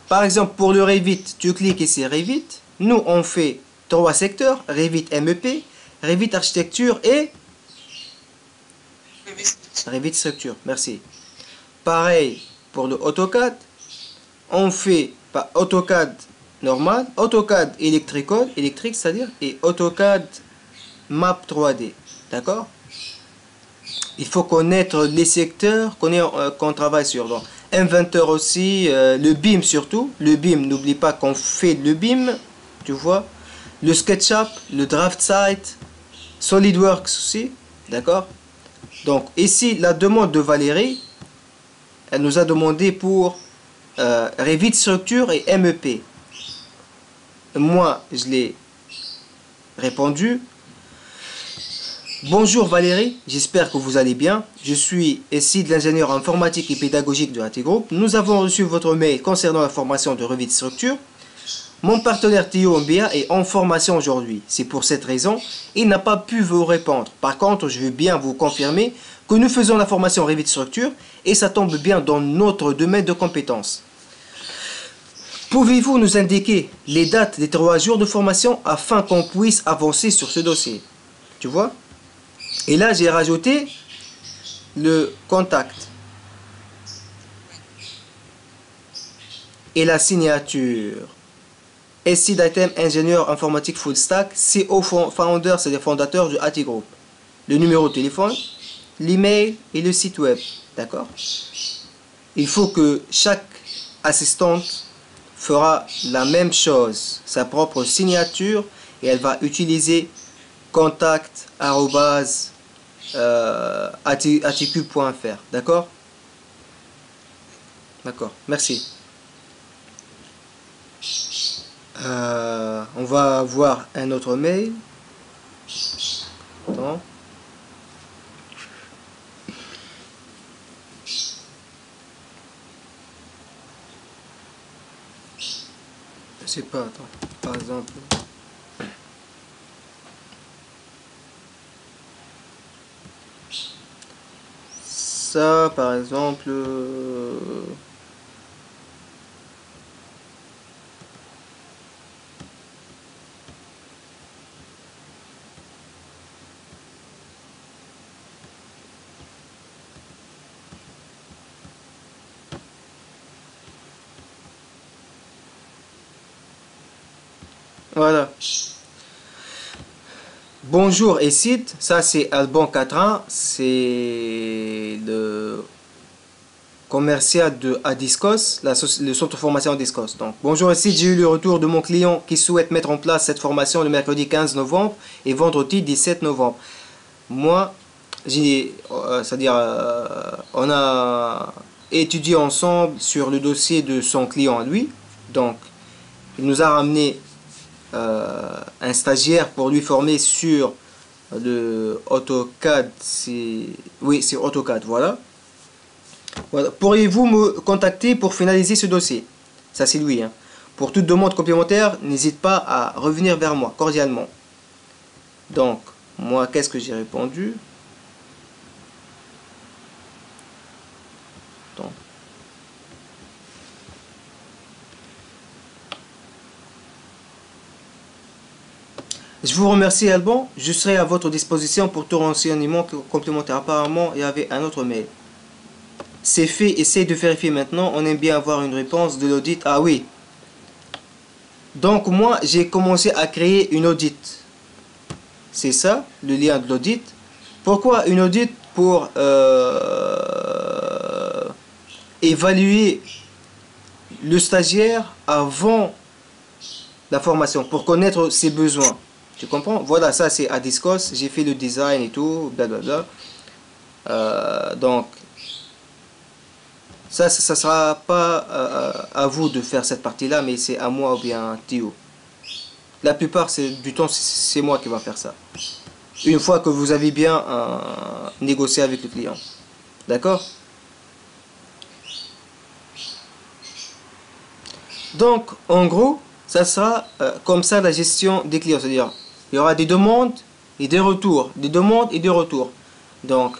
Speaker 1: Par exemple, pour le Revit, tu cliques ici Revit. Nous, on fait 3 secteurs, Revit MEP, Revit Architecture et Revit Structure. Merci. Pareil pour le AutoCAD. On fait pas AutoCAD normal, AutoCAD électrique, c'est-à-dire, et AutoCAD Map 3D. D'accord? Il faut connaître les secteurs qu'on travaille sur. Donc, Inventor aussi, le BIM surtout. Le BIM, n'oublie pas qu'on fait le BIM, tu vois. Le SketchUp, le DraftSite, SolidWorks aussi, d'accord. Donc ici, la demande de Valérie, elle nous a demandé pour Revit Structure et MEP. Moi, je l'ai répondu. Bonjour Valérie, j'espère que vous allez bien. Je suis ici de l'ingénieur informatique et pédagogique de AT Group. Nous avons reçu votre mail concernant la formation de Revit Structure. Mon partenaire Théo MBA est en formation aujourd'hui. C'est pour cette raison, il n'a pas pu vous répondre. Par contre, je veux bien vous confirmer que nous faisons la formation Revit Structure et ça tombe bien dans notre domaine de compétences. Pouvez-vous nous indiquer les dates des 3 jours de formation afin qu'on puisse avancer sur ce dossier? Tu vois? Et là, j'ai rajouté le contact et la signature. SC d'Item ingénieur informatique full stack, CO founder, c'est le fondateur du AT Group. Le numéro de téléphone, l'email et le site web. D'accord? Il faut que chaque assistante fera la même chose, sa propre signature, et elle va utiliser contact@atq.fr. D'accord? D'accord, merci. On va voir un autre mail. Attends. Je sais pas, attends. Par exemple. Ça, par exemple. Voilà. Bonjour et site, ça c'est Alban Catrin, c'est le commercial de Adiscos, le centre de formation Adiscos. Donc, bonjour et site, j'ai eu le retour de mon client qui souhaite mettre en place cette formation le mercredi 15 novembre et vendredi 17 novembre. Moi, c'est-à-dire, on a étudié ensemble sur le dossier de son client à lui. Donc, il nous a ramené un stagiaire pour lui former sur le AutoCAD. Oui, c'est AutoCAD, voilà. Voilà. Pourriez-vous me contacter pour finaliser ce dossier? Ça, c'est lui. Hein. Pour toute demande complémentaire, n'hésite pas à revenir vers moi, cordialement. Donc, moi, qu'est-ce que j'ai répondu? Donc, je vous remercie, Alban. Je serai à votre disposition pour tout renseignement complémentaire. Apparemment, il y avait un autre mail. C'est fait, essaye de vérifier maintenant. On aime bien avoir une réponse de l'audit. Ah oui. Donc, moi, j'ai commencé à créer une audit. C'est ça, le lien de l'audit. Pourquoi une audit? Pour évaluer le stagiaire avant la formation, pour connaître ses besoins. Tu comprends? Voilà, ça c'est à Discos. J'ai fait le design et tout, blablabla. Donc, ça sera pas à vous de faire cette partie-là, mais c'est à moi ou bien à Théo. La plupart du temps, c'est moi qui va faire ça. Une fois que vous avez bien négocié avec le client. D'accord? Donc, en gros, ça sera comme ça la gestion des clients. C'est-à-dire, il y aura des demandes et des retours. Des demandes et des retours. Donc,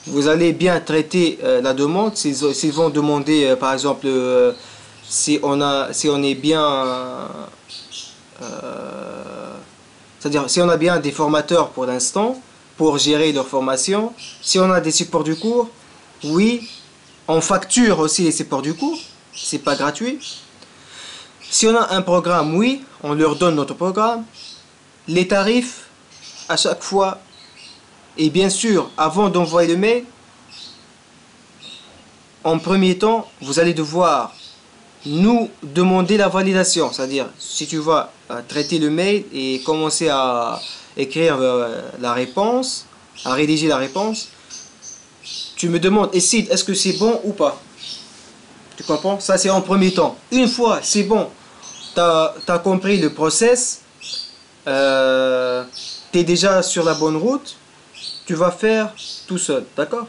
Speaker 1: vous allez bien traiter la demande. S'ils vont demander, par exemple, si on est bien... c'est-à-dire, si on a bien des formateurs pour l'instant, pour gérer leur formation, si on a des supports du cours, oui, on facture aussi les supports du cours, c'est pas gratuit. Si on a un programme, oui, on leur donne notre programme. Les tarifs, à chaque fois, et bien sûr, avant d'envoyer le mail, en premier temps, vous allez devoir nous demander la validation. C'est-à-dire, si tu vas traiter le mail et commencer à écrire la réponse, à rédiger la réponse, tu me demandes, est-ce que c'est bon ou pas? Tu comprends? Ça, c'est en premier temps. Une fois, c'est bon, tu as compris le process, tu es déjà sur la bonne route, tu vas faire tout seul. D'accord?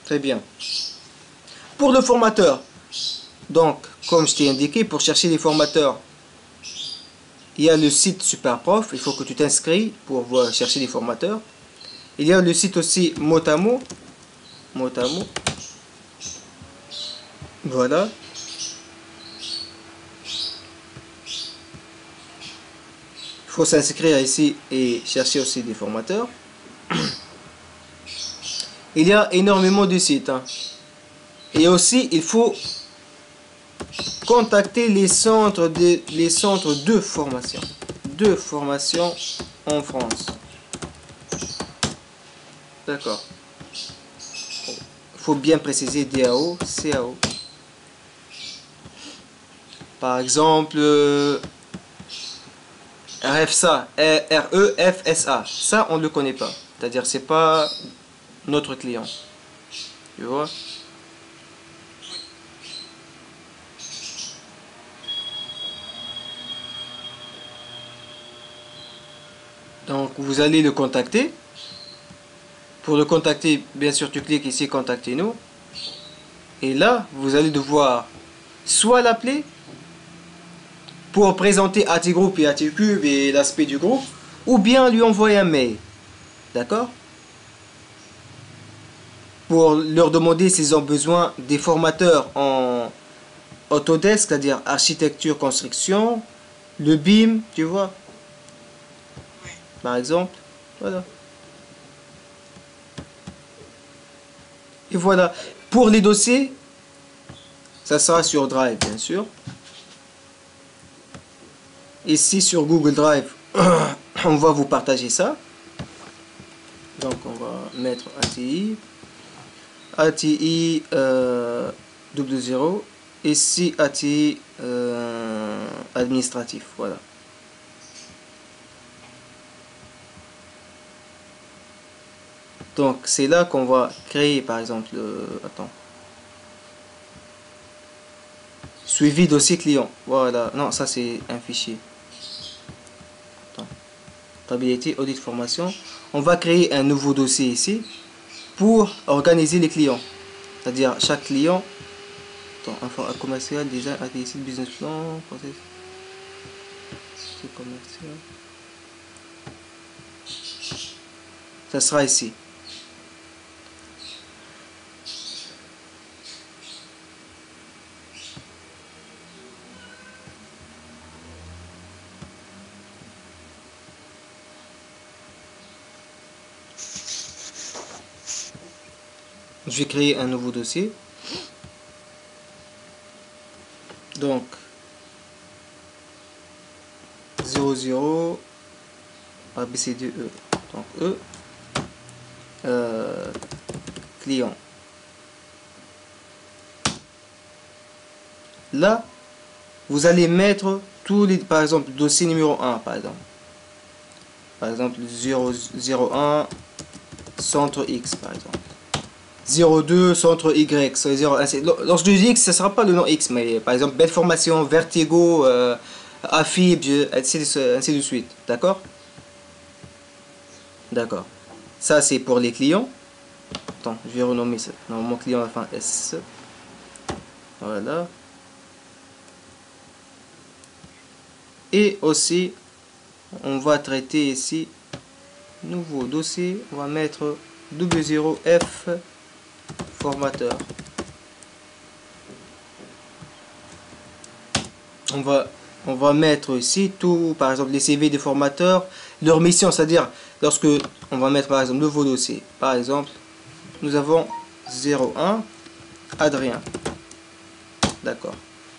Speaker 1: Très bien. Pour le formateur, donc, comme je t'ai indiqué, pour chercher les formateurs, il y a le site Superprof, il faut que tu t'inscris pour chercher les formateurs. Il y a le site aussi Motamo. Motamo. Voilà. Il faut s'inscrire ici et chercher aussi des formateurs. Il y a énormément de sites. Hein. Et aussi, il faut contacter les centres de formation. De formation en France. D'accord. Il faut bien préciser DAO, CAO. Par exemple, RFSA, REFSA. Ça, on ne le connaît pas. C'est-à-dire, c'est pas notre client. Tu vois? Donc, vous allez le contacter. Pour le contacter, bien sûr, tu cliques ici, contactez-nous. Et là, vous allez devoir soit l'appeler pour présenter AT Group et AT Cube et l'aspect du groupe, ou bien lui envoyer un mail. D'accord? Pour leur demander s'ils ont besoin des formateurs en Autodesk, c'est-à-dire architecture, construction, le BIM, tu vois, par exemple. Voilà. Et voilà. Pour les dossiers, ça sera sur Drive, bien sûr. Ici sur Google Drive, on va vous partager ça. Donc on va mettre ATI. ATI 00. Ici ATI administratif. Voilà. Donc c'est là qu'on va créer par exemple attends. Suivi dossier client. Voilà. Non, ça c'est un fichier. Attends. Stabilité, audit, formation. On va créer un nouveau dossier ici pour organiser les clients. C'est-à-dire chaque client. Attends, info commercial, design, activité, business plan, process commercial. Ça sera ici. Je vais créer un nouveau dossier. Donc 00 ABCDE. Donc client. Là, vous allez mettre tous les, par exemple, dossier numéro 1, par exemple. Par exemple, 001 centre X, par exemple. 02 centre Y. 01, lorsque je dis X, ce ne sera pas le nom X, mais par exemple, Belle Formation, Vertigo, Afib, ainsi de suite. D'accord? D'accord. Ça, c'est pour les clients. Attends, je vais renommer ça. Non, mon client à la fin S. Voilà. Et aussi, on va traiter ici, nouveau dossier. On va mettre W0F formateur. On va mettre ici tout, par exemple, les CV des formateurs, leur mission, c'est-à-dire, lorsque on va mettre par exemple nouveau dossier. Par exemple, nous avons 01 Adrien. D'accord.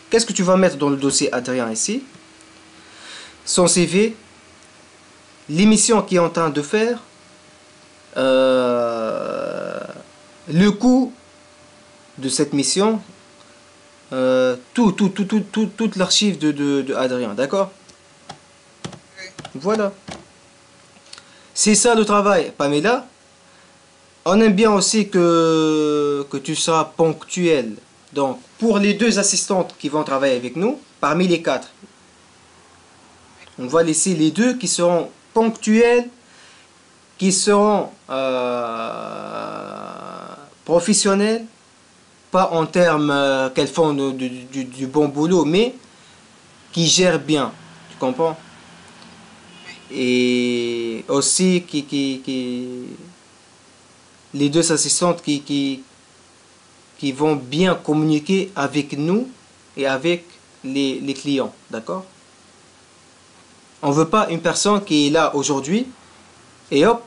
Speaker 1: Qu'est-ce que tu vas mettre dans le dossier Adrien ici? Son CV, l'émission qu'il est en train de faire, le coût de cette mission, toute l'archive de Adrien, d'accord? Voilà. C'est ça le travail, Pamela. On aime bien aussi que tu sois ponctuel. Donc, pour les deux assistantes qui vont travailler avec nous, parmi les 4, on va laisser les 2 qui seront ponctuels, qui seront professionnels, pas en termes qu'elles font du bon boulot, mais qui gèrent bien. Tu comprends? Et aussi les 2 assistantes qui vont bien communiquer avec nous et avec les clients. D'accord? On ne veut pas une personne qui est là aujourd'hui et hop,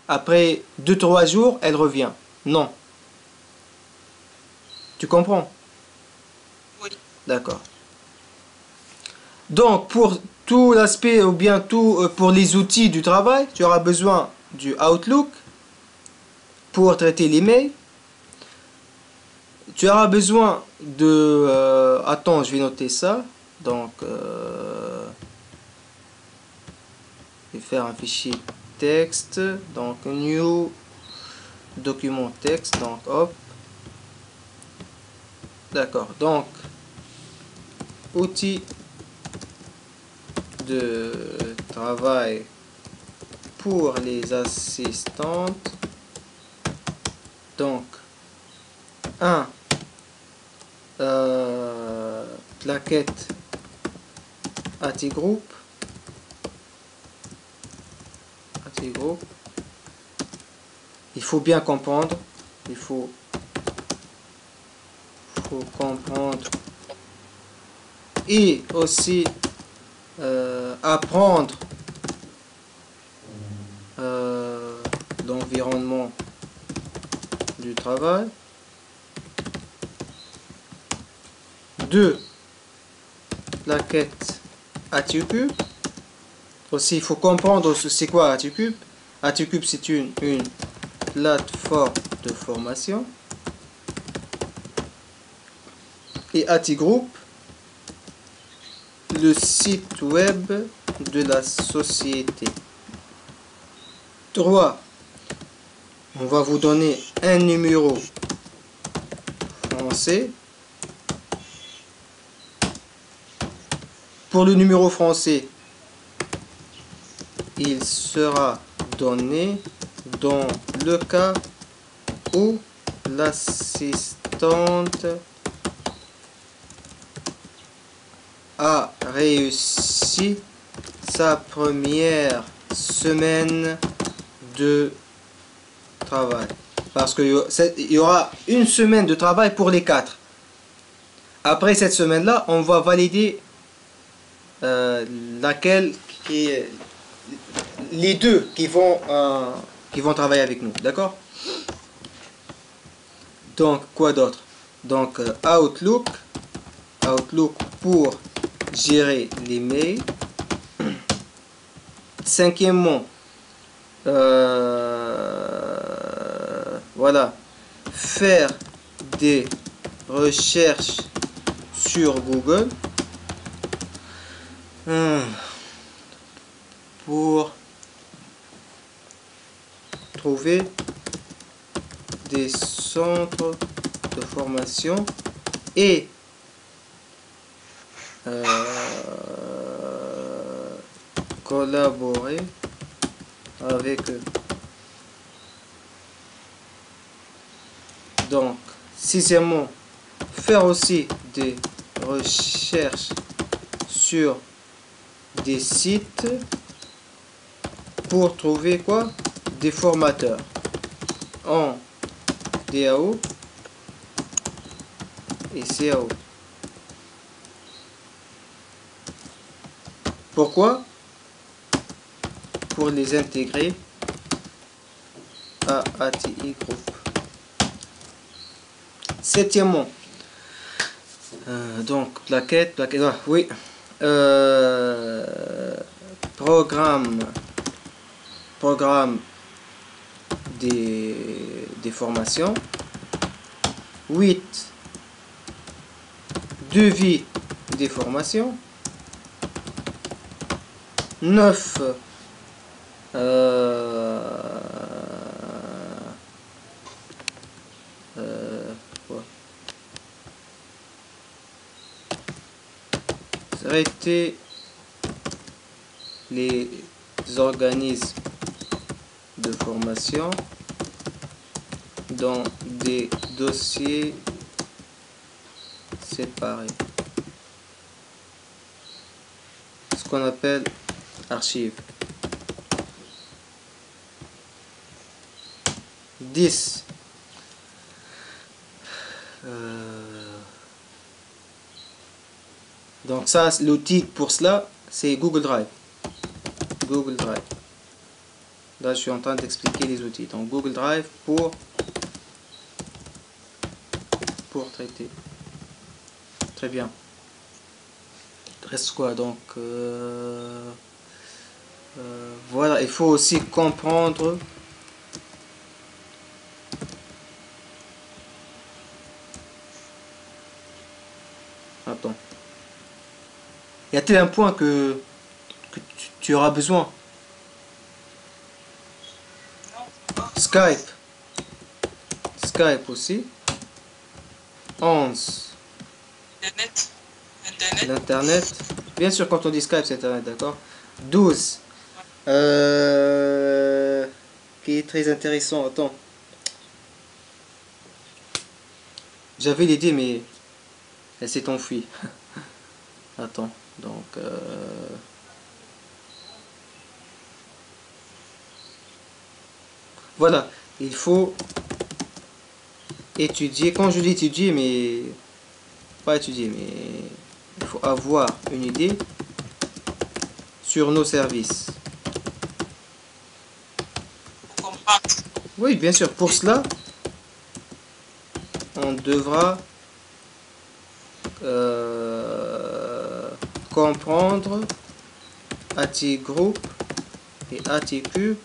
Speaker 1: après 2-3 jours, elle revient. Non. Tu comprends?
Speaker 2: Oui.
Speaker 1: D'accord. Donc, pour tout l'aspect ou bien tout pour les outils du travail, tu auras besoin du Outlook pour traiter les mails. Tu auras besoin de... attends, je vais noter ça. Donc, je vais faire un fichier texte. Donc, new document texte. Donc, hop. D'accord. Donc, outils de travail pour les assistantes. Donc, 1. Plaquette AT Group. Il faut bien comprendre. Il faut comprendre. Et aussi apprendre l'environnement du travail. 2. Plaquette AtuCube. Aussi, il faut comprendre c'est quoi AtuCube. AtuCube, c'est une plateforme de formation. Et AtiGroup, le site web de la société. 3. On va vous donner un numéro français. Pour le numéro français, il sera donné dans le cas où l'assistante a réussi sa première semaine de travail. Parce qu'il y aura une semaine de travail pour les 4. Après cette semaine-là, on va valider laquelle qui est les deux qui vont travailler avec nous, d'accord? Donc quoi d'autre? Donc Outlook pour gérer les mails. Cinquièmement, voilà, faire des recherches sur Google pour trouver des centres de formation et collaborer avec eux. Donc, sixièmement, faire aussi des recherches sur des sites pour trouver quoi? Des formateurs en DAO et CAO. Pourquoi? Pour les intégrer à ATI Group. Septièmement, donc plaquette, oui, programme des formations. 8, devis des formations. 9, traiter les organismes de formation dans des dossiers séparés, ce qu'on appelle archives. 10, donc ça, l'outil pour cela, c'est Google Drive. Google Drive. Là, je suis en train d'expliquer les outils. Donc, Google Drive pour traiter. Très bien. Il reste quoi? Donc, voilà. Il faut aussi comprendre attends. Y a-t-il un point que tu auras besoin? Skype aussi. 11. L'internet. Bien sûr, quand on dit Skype, c'est internet, d'accord. 12. Qui est très intéressant. Attends. J'avais l'idée, mais elle s'est enfuie. Attends. Donc. Voilà. Il faut étudier. Quand je dis étudier, mais pas étudier, mais il faut avoir une idée sur nos services. Oui, bien sûr. Pour cela, on devra comprendre ATGroup et ATCube,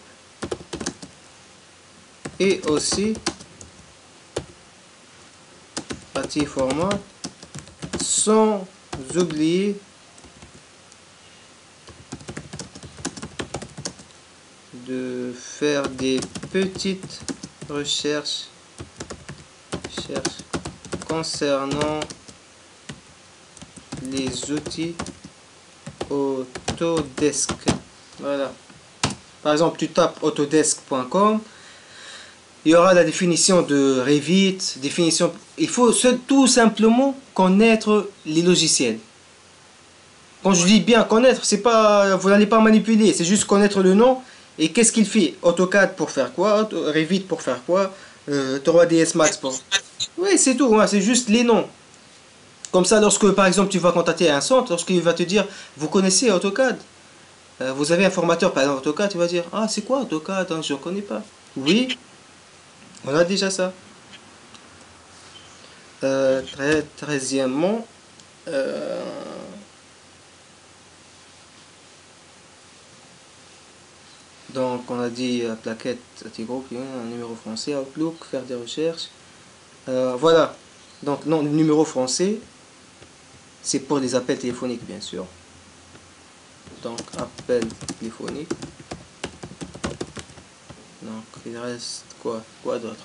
Speaker 1: et aussi ATFormat, sans oublier de faire des petites recherches concernant les outils Autodesk. Voilà. Par exemple, tu tapes autodesk.com, il y aura la définition de Revit, définition. Il faut tout simplement connaître les logiciels. Quand je dis bien connaître, c'est pas, vous n'allez pas manipuler, c'est juste connaître le nom et qu'est-ce qu'il fait. AutoCAD pour faire quoi, Revit pour faire quoi, 3ds Max pour. Oui, c'est tout, hein, c'est juste les noms. Comme ça, lorsque par exemple tu vas contacter un centre, lorsqu'il va te dire, vous connaissez AutoCAD, vous avez un formateur par exemple AutoCAD, tu vas dire, ah c'est quoi AutoCAD, hein, je ne connais pas. Oui, on a déjà ça. 13e, donc on a dit plaquette, ATGroup, un numéro français, Outlook, faire des recherches. Voilà, donc non, le numéro français, c'est pour les appels téléphoniques bien sûr. Donc appel téléphonique. Donc il reste quoi d'autre?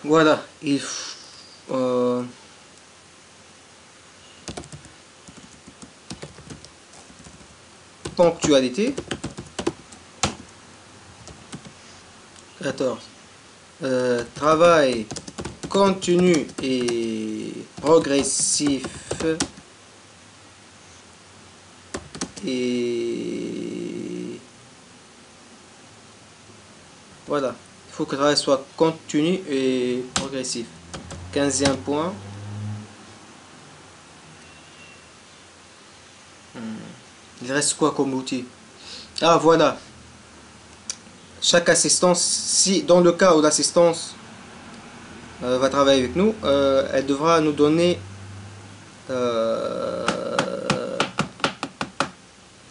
Speaker 1: Voilà, ponctualité. 14. Travail continu et progressif et voilà, il faut que le travail soit continu et progressif. 15e point. Il reste quoi comme outil? Ah voilà, chaque assistance, si dans le cas où l'assistance va travailler avec nous, elle devra nous donner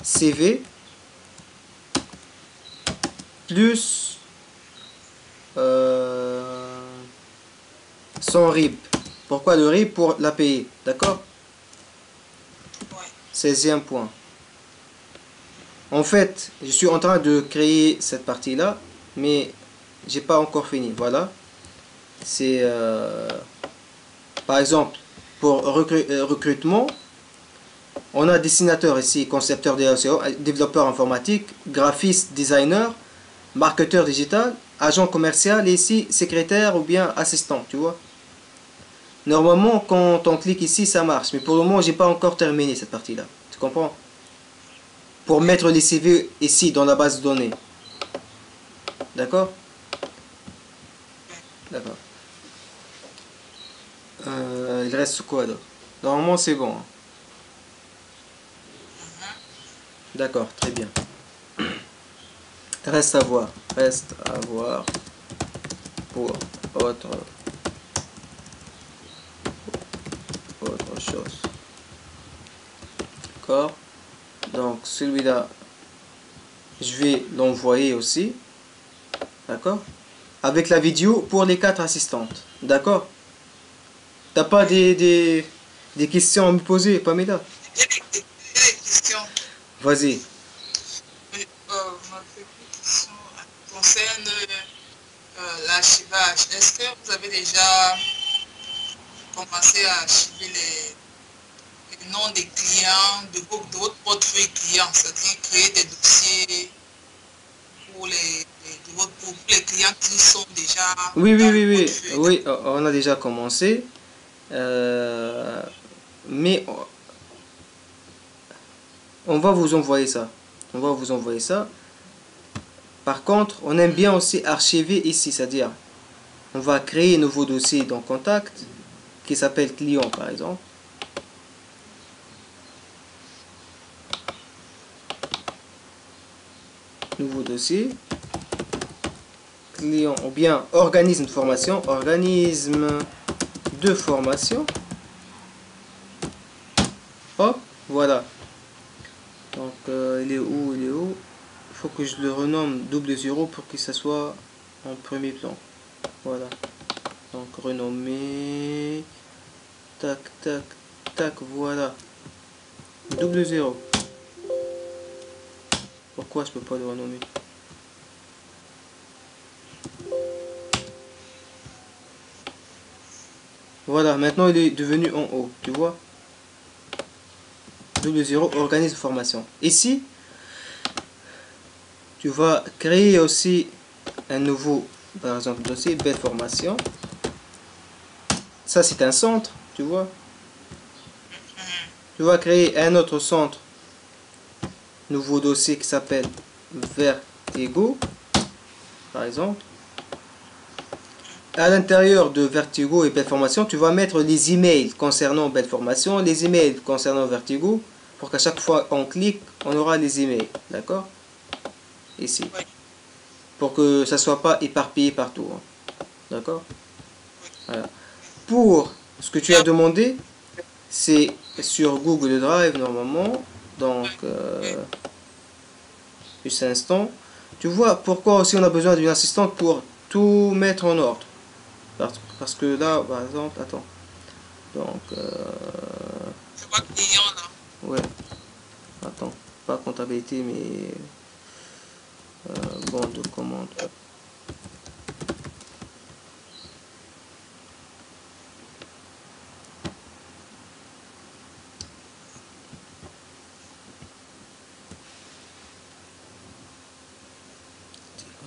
Speaker 1: CV plus son RIB. Pourquoi le RIB? Pour l'API, d'accord? 16e point. En fait, je suis en train de créer cette partie là, mais j'ai pas encore fini. Voilà, c'est par exemple pour recrutement, on a dessinateur ici, concepteur de SEO, développeur informatique, graphiste, designer, marketeur digital, agent commercial et ici secrétaire ou bien assistant, tu vois. Normalement quand on clique ici ça marche, mais pour le moment j'ai pas encore terminé cette partie là, tu comprends? Pour mettre les CV ici dans la base de données. D'accord? D'accord. Il reste quoi d'autre? Normalement c'est bon. D'accord, très bien. Reste à voir pour autre chose. D'accord? Donc celui-là, je vais l'envoyer aussi. D'accord? Avec la vidéo pour les 4 assistantes. D'accord? T'as pas des questions à me poser, Pamela?
Speaker 2: Des questions.
Speaker 1: Vas-y.
Speaker 2: Ma question concerne l'archivage. Est-ce que vous avez déjà commencé à archiver les noms des clients, de votre portefeuille client, c'est-à-dire créer des dossiers pour les clients qui sont déjà
Speaker 1: Oui,
Speaker 2: dans le portefeuille?
Speaker 1: oui, on a déjà commencé. Mais on va vous envoyer ça. Par contre, on aime bien aussi archiver ici, c'est-à-dire on va créer un nouveau dossier dans Contact qui s'appelle client par exemple. Nouveau dossier. Client ou bien organisme de formation. Hop, voilà. Donc il est où? Il est où? Il faut que je le renomme double 0 pour que ça soit en premier plan. Voilà. Donc renommer. Tac, tac, tac, voilà. Double 0. Pourquoi je peux pas le renommer? Voilà, maintenant il est devenu en haut, tu vois. Double 0, organise formation. Ici, tu vas créer aussi un nouveau, par exemple, dossier, belle formation. Ça, c'est un centre, tu vois. Tu vas créer un autre centre, nouveau dossier qui s'appelle Vertigo, par exemple. À l'intérieur de Vertigo et Belle Formation, tu vas mettre les emails concernant Belle Formation, les emails concernant Vertigo, pour qu'à chaque fois on clique, on aura les emails, d'accord? Ici. Pour que ça soit pas éparpillé partout, hein. D'accord? Voilà. Pour ce que tu as demandé, c'est sur Google Drive normalement, donc juste un instant. Tu vois pourquoi aussi on a besoin d'une assistante pour tout mettre en ordre. Parce que là, par exemple, attends. Donc,
Speaker 2: C'est pas client là.
Speaker 1: ouais, attends, pas comptabilité, mais bon de commande.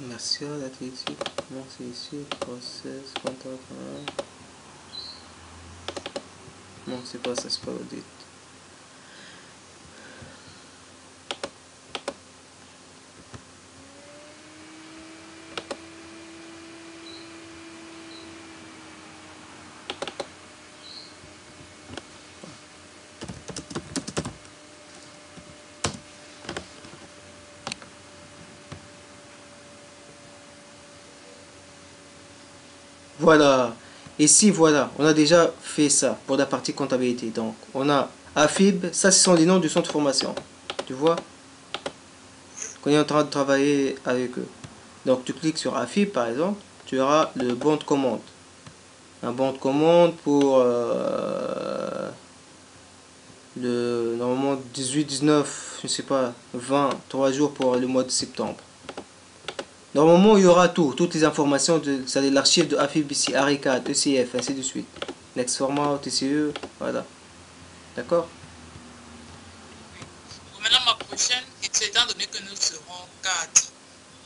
Speaker 1: Commercial, athlétique, non c'est ici, process, contact, non c'est pas ça, c'est pas audit. Voilà. Ici, voilà, on a déjà fait ça pour la partie comptabilité. Donc, on a AFIB, ça ce sont les noms du centre de formation. Tu vois, qu'on est en train de travailler avec eux. Donc, tu cliques sur AFIB par exemple, tu auras le bon de commande. Un bon de commande pour le normalement 18, 19, je sais pas, 20, 3 jours pour le mois de septembre. Normalement, il y aura tout, toutes les informations, c'est-à-dire l'archive de AFIB ici, ARICAD, ECF, ainsi de suite. Next format, TCE, voilà. D'accord?
Speaker 2: Maintenant, ma prochaine question, étant donné que nous serons 4,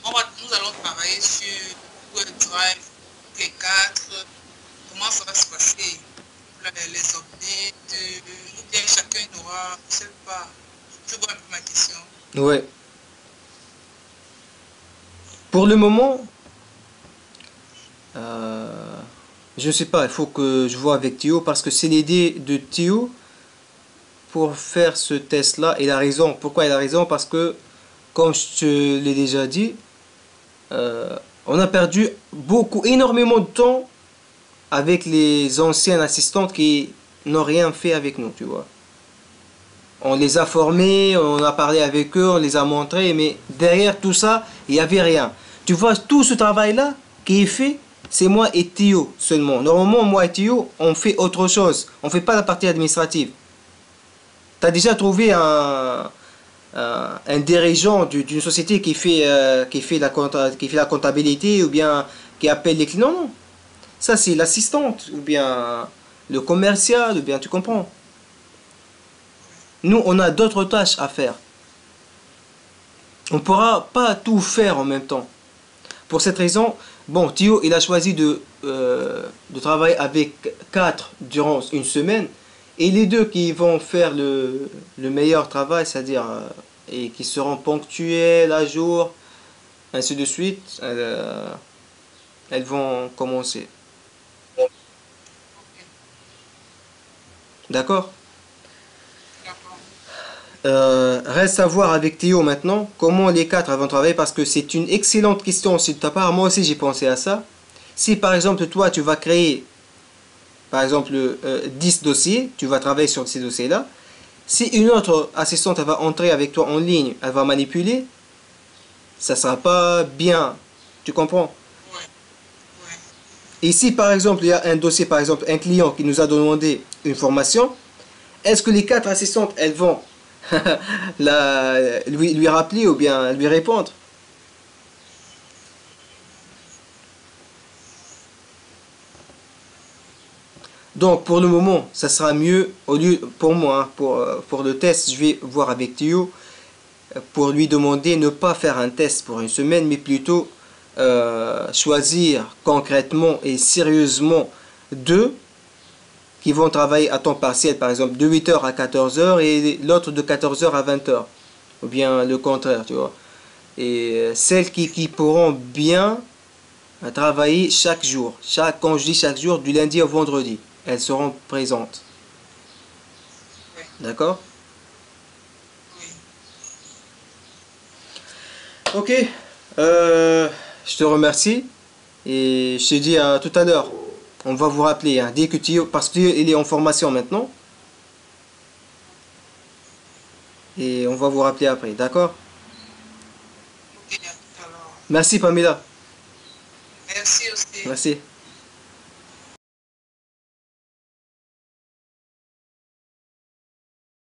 Speaker 2: nous allons travailler sur Google Drive, les 4. Comment ça va se passer? Les updates, ou bien chacun aura, je sais pas. Je vois un peu ma question.
Speaker 1: Ouais. Pour le moment, je ne sais pas, il faut que je vois avec Théo parce que c'est l'idée de Théo pour faire ce test-là. Il a raison. Pourquoi il a raison? Parce que, comme je te l'ai déjà dit, on a perdu énormément de temps avec les anciennes assistantes qui n'ont rien fait avec nous, tu vois. On les a formés, on a parlé avec eux, on les a montrés, mais derrière tout ça, il n'y avait rien. Tu vois, tout ce travail-là qui est fait, c'est moi et Théo seulement. Normalement, moi et Théo, on fait autre chose. On ne fait pas la partie administrative. Tu as déjà trouvé un dirigeant d'une société qui fait la comptabilité ou bien qui appelle les clients? Non. Ça, c'est l'assistante ou bien le commercial ou bien, tu comprends? Nous, on a d'autres tâches à faire. On ne pourra pas tout faire en même temps. Pour cette raison, bon, Théo, il a choisi de travailler avec 4 durant une semaine. Et les deux qui vont faire le meilleur travail, c'est-à-dire et qui seront ponctuels, à jour, ainsi de suite, elles vont commencer. D'accord? Reste à voir avec Théo maintenant comment les 4 vont travailler parce que c'est une excellente question aussi de ta part. Moi aussi j'ai pensé à ça. Si par exemple toi tu vas créer par exemple 10 dossiers, tu vas travailler sur ces dossiers-là. Si une autre assistante elle va entrer avec toi en ligne, elle va manipuler, ça sera pas bien. Tu comprends?
Speaker 2: ouais, ouais.
Speaker 1: Et si par exemple il y a un dossier, par exemple un client qui nous a demandé une formation, est-ce que les quatre assistantes elles vont lui rappeler ou bien lui répondre? Donc pour le moment, ça sera mieux au lieu pour moi, hein, pour le test, je vais voir avec Théo pour lui demander ne pas faire un test pour une semaine, mais plutôt choisir concrètement et sérieusement deux qui vont travailler à temps partiel, par exemple de 8 heures à 14 heures et l'autre de 14 heures à 20 heures, ou bien le contraire, tu vois. Et celles qui pourront bien travailler chaque jour, quand je dis chaque jour, du lundi au vendredi, elles seront présentes.
Speaker 2: Ouais,
Speaker 1: D'accord?
Speaker 2: oui.
Speaker 1: Ok, je te remercie et je te dis à tout à l'heure. On va vous rappeler, hein, dès que tu, parce qu'il est en formation maintenant et on va vous rappeler après, d'accord?
Speaker 2: Ok, à tout à l'heure.
Speaker 1: Merci Pamela,
Speaker 2: Merci aussi.
Speaker 1: merci.